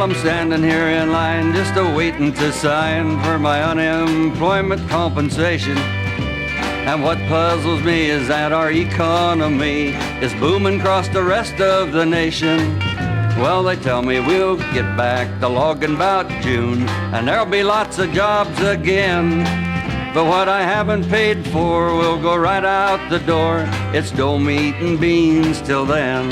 I'm standing here in line just a-waiting to sign for my unemployment compensation. And what puzzles me is that our economy is booming across the rest of the nation. Well, they tell me we'll get back to logging about June, and there'll be lots of jobs again. But what I haven't paid for will go right out the door. It's dough, meat, and beans till then.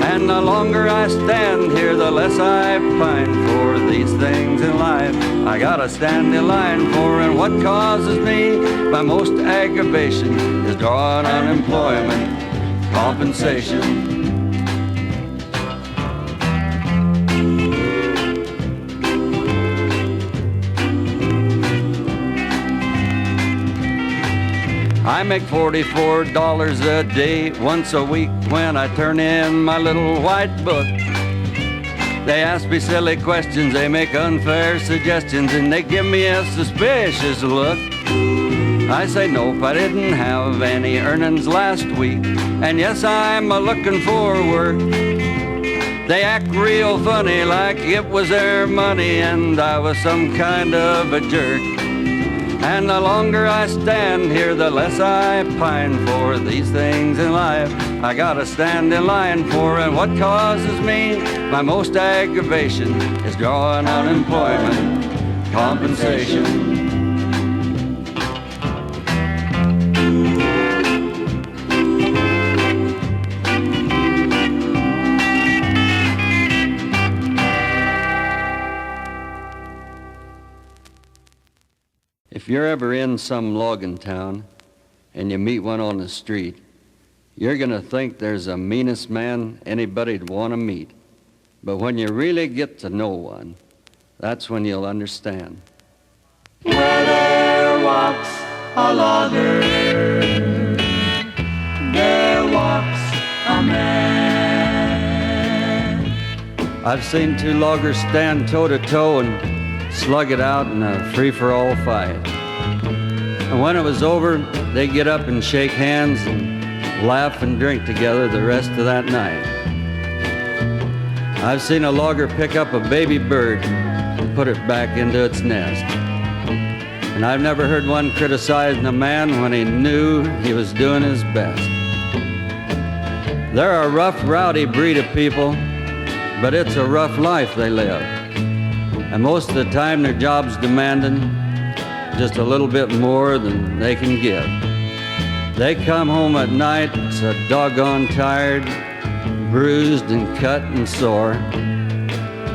And the longer I stand here, the less I pine for these things in life I gotta stand in line for. And what causes me my most aggravation is drawing unemployment compensation. I make $44 a day once a week when I turn in my little white book. They ask me silly questions, they make unfair suggestions, and they give me a suspicious look. I say nope, I didn't have any earnings last week, and yes, I'm a-looking for work. They act real funny like it was their money and I was some kind of a jerk. And the longer I stand here, the less I pine for these things in life I gotta stand in line for. And what causes me my most aggravation is drawing unemployment compensation. If you're ever in some logging town and you meet one on the street, you're going to think there's the meanest man anybody'd want to meet. But when you really get to know one, that's when you'll understand. Where there walks a logger, there walks a man. I've seen two loggers stand toe-to-toe and slug it out in a free-for-all fight. And when it was over, they'd get up and shake hands and laugh and drink together the rest of that night. I've seen a logger pick up a baby bird and put it back into its nest. And I've never heard one criticizing a man when he knew he was doing his best. They're a rough, rowdy breed of people, but it's a rough life they live. And most of the time their job's demanding just a little bit more than they can give. They come home at night so doggone tired, bruised and cut and sore.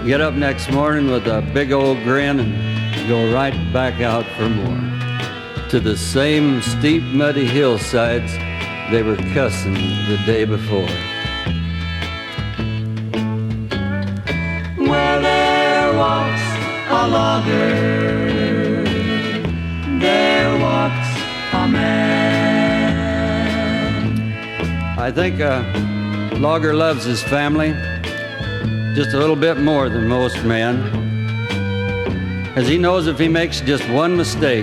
Get up next morning with a big old grin and go right back out for more. To the same steep, muddy hillsides they were cussing the day before. Where there walks a logger, there walks a man. I think a logger loves his family just a little bit more than most men, as he knows if he makes just one mistake,